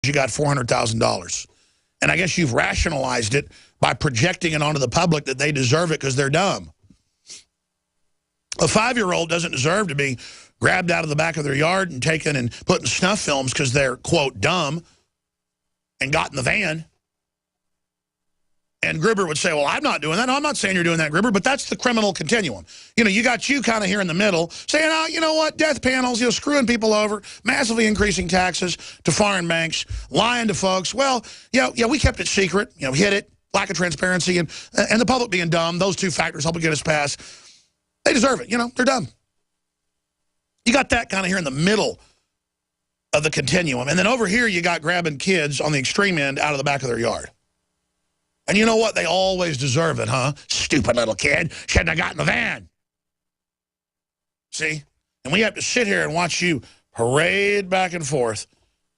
you got $400,000. And I guess you've rationalized it by projecting it onto the public that they deserve it because they're dumb. A 5-year-old doesn't deserve to be grabbed out of the back of their yard and taken and put in snuff films because they're, quote, dumb and got in the van. And Gruber would say, well, I'm not doing that. No, I'm not saying you're doing that, Gruber, but that's the criminal continuum. You know, you got you kind of here in the middle saying, oh, you know what, death panels, you know, screwing people over, massively increasing taxes to foreign banks, lying to folks. Well, yeah, we kept it secret, you know, hid it, lack of transparency, and the public being dumb. Those two factors help get us past. They deserve it. You know, they're dumb. You got that kind of here in the middle of the continuum. And then over here, you got grabbing kids on the extreme end out of the back of their yard. And you know what? They always deserve it, huh? Stupid little kid. Shouldn't have got in the van. See? And we have to sit here and watch you parade back and forth,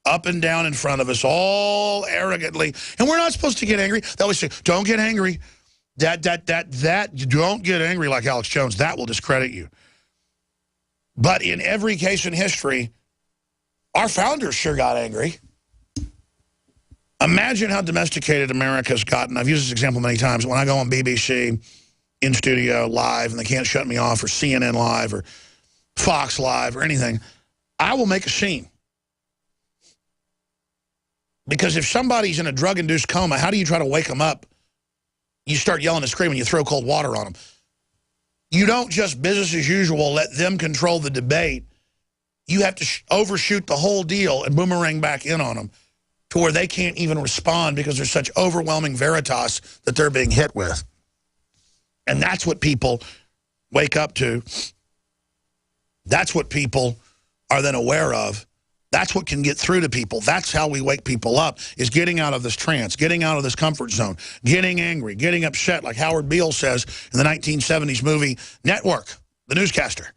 up and down in front of us, all arrogantly. And we're not supposed to get angry. They always say, don't get angry. That, don't get angry like Alex Jones. That will discredit you. But in every case in history, our founders sure got angry. Imagine how domesticated America's gotten. I've used this example many times. When I go on BBC, in studio, live, and they can't shut me off, or CNN Live, or Fox Live, or anything, I will make a scene. Because if somebody's in a drug-induced coma, how do you try to wake them up? You start yelling and screaming, you throw cold water on them. You don't just business as usual, let them control the debate. You have to overshoot the whole deal and boomerang back in on them to where they can't even respond because there's such overwhelming veritas that they're being hit with. And that's what people wake up to. That's what people are then aware of. That's what can get through to people. That's how we wake people up, is getting out of this trance, getting out of this comfort zone, getting angry, getting upset, like Howard Beale says in the 1970s movie Network, the newscaster.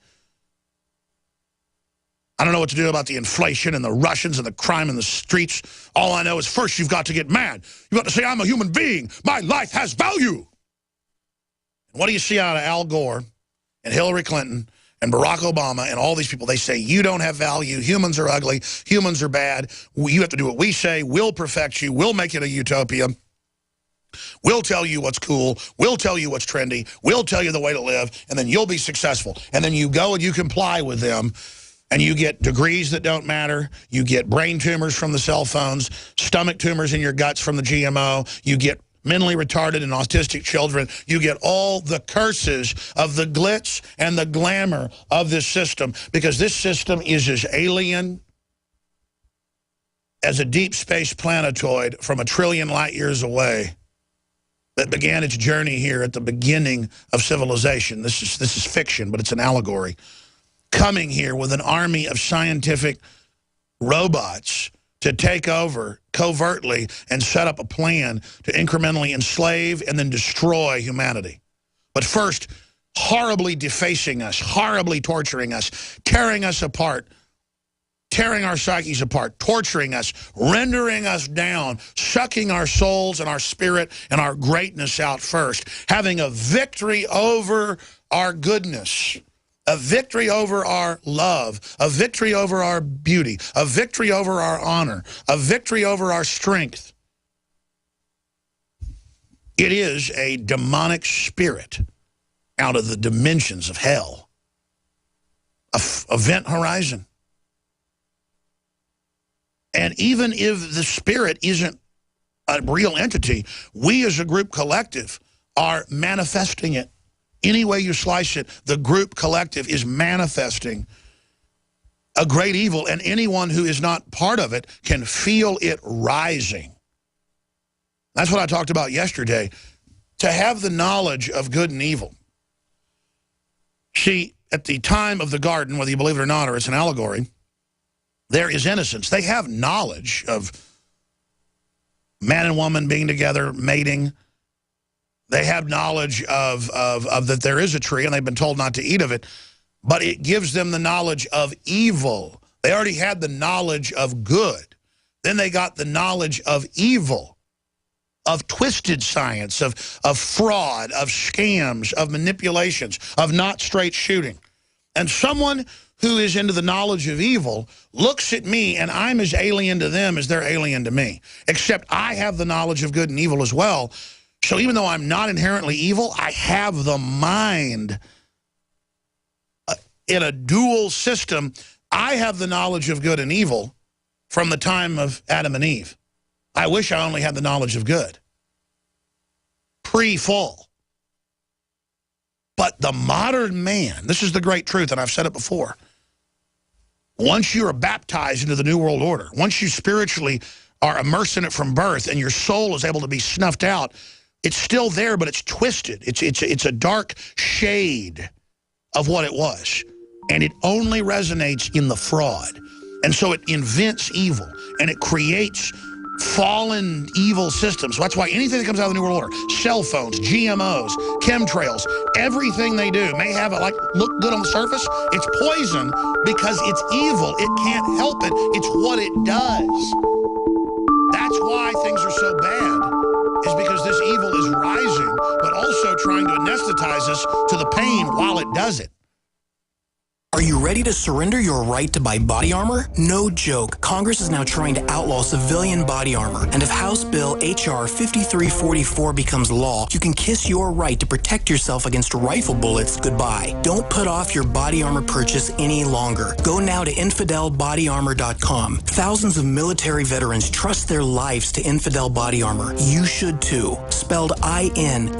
I don't know what to do about the inflation and the Russians and the crime in the streets. All I know is first you've got to get mad. You've got to say, I'm a human being. My life has value. And what do you see out of Al Gore and Hillary Clinton and Barack Obama and all these people? They say, you don't have value. Humans are ugly. Humans are bad. You have to do what we say. We'll perfect you. We'll make it a utopia. We'll tell you what's cool. We'll tell you what's trendy. We'll tell you the way to live. And then you'll be successful. And then you go and you comply with them. And you get degrees that don't matter. You get brain tumors from the cell phones, stomach tumors in your guts from the GMO. You get mentally retarded and autistic children. You get all the curses of the glitz and the glamour of this system, because this system is as alien as a deep space planetoid from 1 trillion light years away that began its journey here at the beginning of civilization. This is fiction, but it's an allegory. Coming here with an army of scientific robots to take over covertly and set up a plan to incrementally enslave and then destroy humanity. But first, horribly defacing us, horribly torturing us, tearing us apart, tearing our psyches apart, torturing us, rendering us down, sucking our souls and our spirit and our greatness out first, having a victory over our goodness, a victory over our love, a victory over our beauty, a victory over our honor, a victory over our strength. It is a demonic spirit out of the dimensions of hell, Event Horizon. And even if the spirit isn't a real entity, we as a group collective are manifesting it. Any way you slice it, the group collective is manifesting a great evil, and anyone who is not part of it can feel it rising. That's what I talked about yesterday. To have the knowledge of good and evil. See, at the time of the garden, whether you believe it or not, or it's an allegory, there is innocence. They have knowledge of man and woman being together, mating. They have knowledge of that there is a tree, and they've been told not to eat of it. But it gives them the knowledge of evil. They already had the knowledge of good. Then they got the knowledge of evil, of twisted science, of fraud, of scams, of manipulations, of not straight shooting. And someone who is into the knowledge of evil looks at me, and I'm as alien to them as they're alien to me. Except I have the knowledge of good and evil as well. So even though I'm not inherently evil, I have the mind in a dual system. I have the knowledge of good and evil from the time of Adam and Eve. I wish I only had the knowledge of good. Pre-fall. But the modern man, this is the great truth, and I've said it before. Once you are baptized into the New World Order, once you spiritually are immersed in it from birth and your soul is able to be snuffed out, it's still there, but it's twisted. It's a dark shade of what it was. And it only resonates in the fraud. And so it invents evil, and it creates fallen evil systems. So that's why anything that comes out of the New World Order, cell phones, GMOs, chemtrails, everything they do may have it like look good on the surface. It's poison because it's evil. It can't help it. It's what it does. That's why things are so bad, is because this evil is rising, but also trying to anesthetize us to the pain while it does it. Are you ready to surrender your right to buy body armor? No joke. Congress is now trying to outlaw civilian body armor. And if House Bill H.R. 5344 becomes law, you can kiss your right to protect yourself against rifle bullets goodbye. Don't put off your body armor purchase any longer. Go now to InfidelBodyArmor.com. Thousands of military veterans trust their lives to Infidel Body Armor. You should too. Spelled INFIDEL.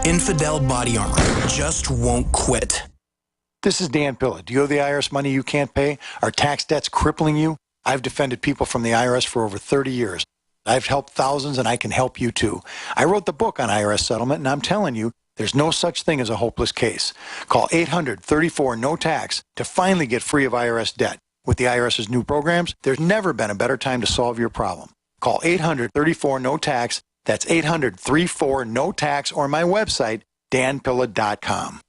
Infidel Body Armor. Just won't quit. This is Dan Pilla. Do you owe the IRS money you can't pay? Are tax debts crippling you? I've defended people from the IRS for over 30 years. I've helped thousands, and I can help you too. I wrote the book on IRS settlement, and I'm telling you, there's no such thing as a hopeless case. Call 800-34-NO-TAX to finally get free of IRS debt. With the IRS's new programs, there's never been a better time to solve your problem. Call 800-34-NO-TAX. That's 800-34-NO-TAX, or my website, danpilla.com.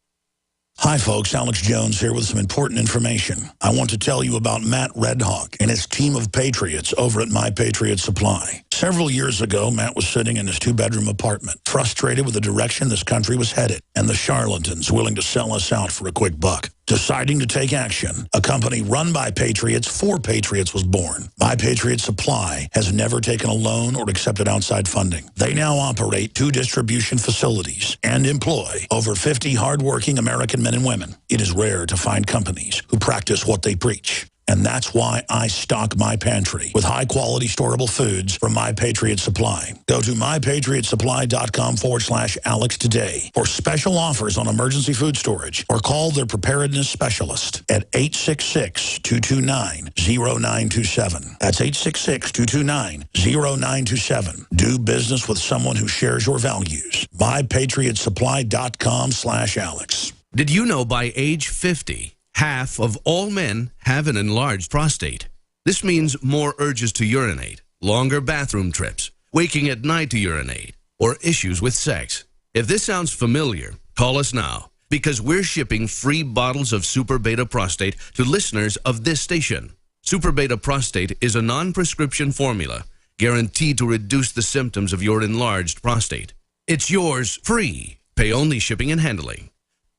Hi, folks. Alex Jones here with some important information. I want to tell you about Matt Redhawk and his team of patriots over at My Patriot Supply. Several years ago, Matt was sitting in his two-bedroom apartment, frustrated with the direction this country was headed and the charlatans willing to sell us out for a quick buck. Deciding to take action, a company run by patriots for patriots was born. My Patriot Supply has never taken a loan or accepted outside funding. They now operate 2 distribution facilities and employ over 50 hardworking American men and women. It is rare to find companies who practice what they preach. And that's why I stock my pantry with high-quality storable foods from My Patriot Supply. Go to mypatriotsupply.com/Alex today for special offers on emergency food storage, or call their preparedness specialist at 866-229-0927. That's 866-229-0927. Do business with someone who shares your values. mypatriotsupply.com/Alex. Did you know by age 50, half of all men have an enlarged prostate? This means more urges to urinate, longer bathroom trips, waking at night to urinate, or issues with sex. If this sounds familiar, call us now, because we're shipping free bottles of Super Beta Prostate to listeners of this station. Super Beta Prostate is a non-prescription formula guaranteed to reduce the symptoms of your enlarged prostate. It's yours free. Pay only shipping and handling.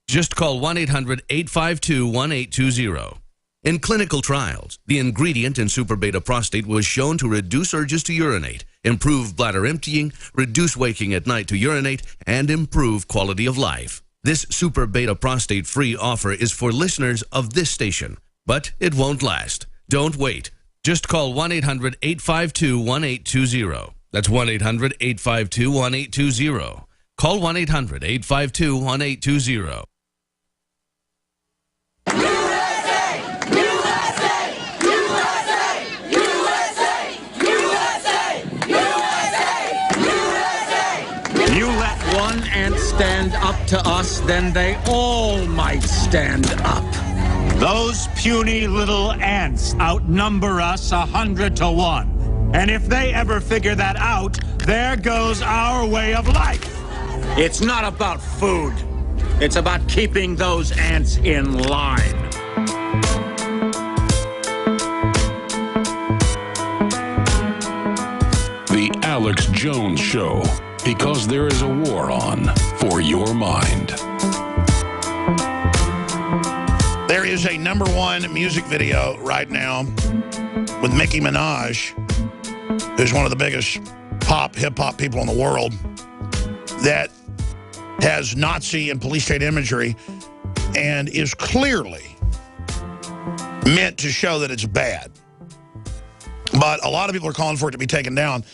Just call 1-800-852-1820. In clinical trials, the ingredient in Super Beta Prostate was shown to reduce urges to urinate, improve bladder emptying, reduce waking at night to urinate, and improve quality of life. This Super Beta Prostate free offer is for listeners of this station, but it won't last. Don't wait. Just call 1-800-852-1820. That's 1-800-852-1820. Call 1-800-852-1820. Stand up to us, then they all might stand up. Those puny little ants outnumber us 100 to 1. And if they ever figure that out, there goes our way of life. It's not about food. It's about keeping those ants in line. The Alex Jones Show. Because there is a war on for your mind. is a #1 music video right now with Nicki Minaj, who's one of the biggest hip-hop people in the world, that has Nazi and police state imagery and is clearly meant to show that it's bad. But a lot of people are calling for it to be taken down.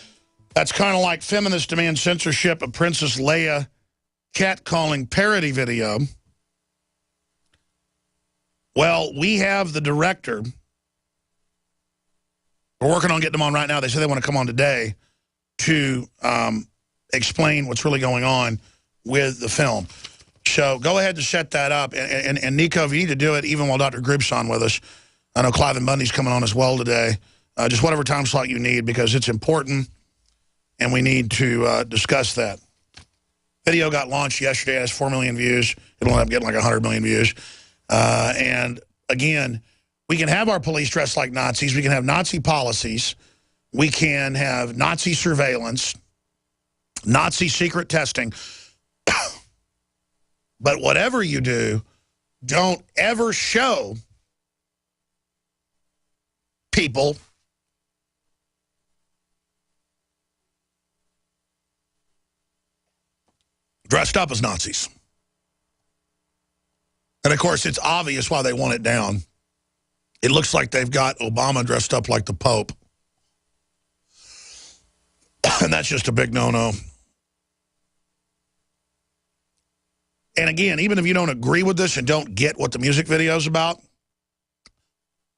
That's kind of like feminists demand censorship of Princess Leia catcalling parody video. Well, we have the director. We're working on getting them on right now. They say they want to come on today to explain what's really going on with the film. So go ahead and set that up. And Nico, if you need to do it, even while Dr. Group's on with us, I know Clive and Bundy's coming on as well today. Just whatever time slot you need, because it's important, and we need to discuss that. Video got launched yesterday. It has 4 million views. It'll end up getting like 100 million views. And again, we can have our police dressed like Nazis. We can have Nazi policies. We can have Nazi surveillance, Nazi secret testing. But whatever you do, don't ever show people dressed up as Nazis. And, of course, it's obvious why they want it down. It looks like they've got Obama dressed up like the Pope. And that's just a big no-no. And, again, even if you don't agree with this and don't get what the music video is about,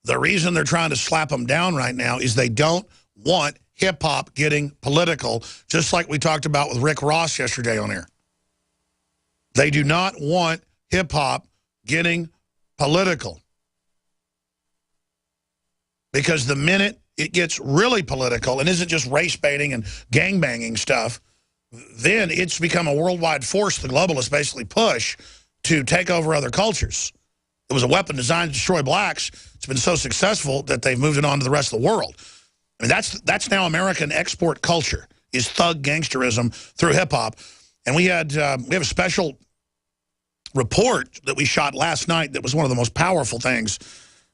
the reason they're trying to slap them down right now is they don't want hip-hop getting political, just like we talked about with Rick Ross yesterday on air. They do not want hip-hop getting political. Because the minute it gets really political and isn't just race baiting and gangbanging stuff, then it's become a worldwide force the globalists basically push to take over other cultures. It was a weapon designed to destroy blacks. It's been so successful that they've moved it on to the rest of the world. I mean, that's now American export culture, is thug gangsterism through hip-hop. And we have a special report that we shot last night that was one of the most powerful things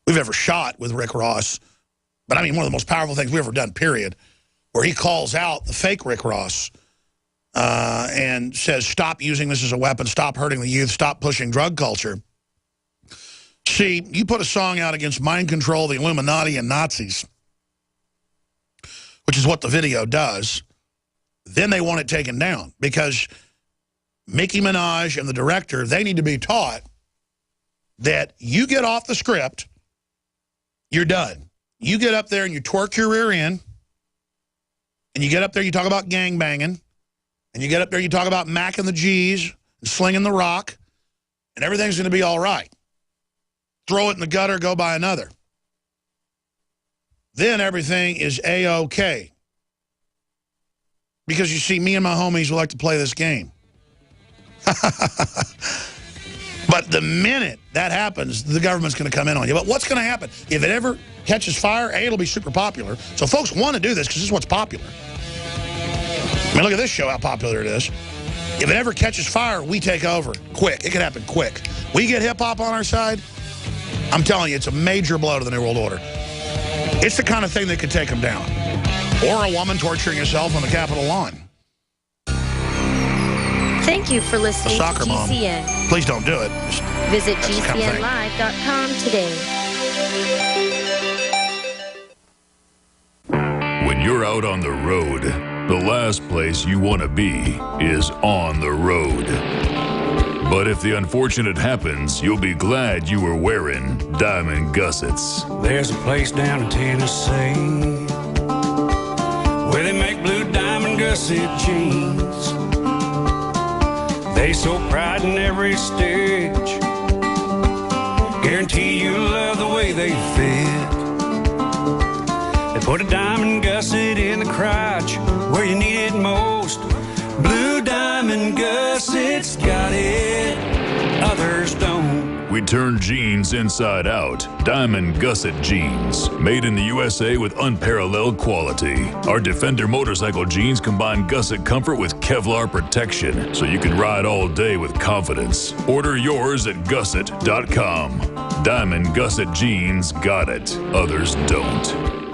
we've ever shot with Rick Ross. But I mean, one of the most powerful things we've ever done, period, where he calls out the fake Rick Ross and says, stop using this as a weapon, stop hurting the youth, stop pushing drug culture. See, you put a song out against mind control, the Illuminati, and Nazis, which is what the video does, then they want it taken down because Nicki Minaj and the director, they need to be taught that you get off the script, you're done. You get up there and you twerk your rear end, and you get up there, you talk about gangbanging, and you get up there, you talk about macking the G's and slinging the rock, and everything's going to be all right. Throw it in the gutter, go buy another. Then everything is A-OK. Because you see, me and my homies would like to play this game. But the minute that happens, the government's going to come in on you. But what's going to happen? If it ever catches fire, A, it'll be super popular. So folks want to do this because this is what's popular. I mean, look at this show, how popular it is. If it ever catches fire, we take over. Quick. It can happen quick. We get hip-hop on our side, I'm telling you, it's a major blow to the New World Order. It's the kind of thing that could take them down. Or a woman torturing herself on the Capitol lawn. Thank you for listening to GCN. Mom. Please don't do it. Visit GCNlive.com today. When you're out on the road, the last place you want to be is on the road. But if the unfortunate happens, you'll be glad you were wearing diamond gussets. There's a place down in Tennessee where they make blue diamond gusset jeans. They so pride in every stitch, guarantee you'll love the way they fit. They put a diamond gusset in the crotch where you need it most. Blue diamond gussets got it, others don't. We turn jeans inside out. Diamond Gusset Jeans. Made in the USA with unparalleled quality. Our Defender motorcycle jeans combine gusset comfort with Kevlar protection, so you can ride all day with confidence. Order yours at gusset.com. Diamond Gusset Jeans got it. Others don't.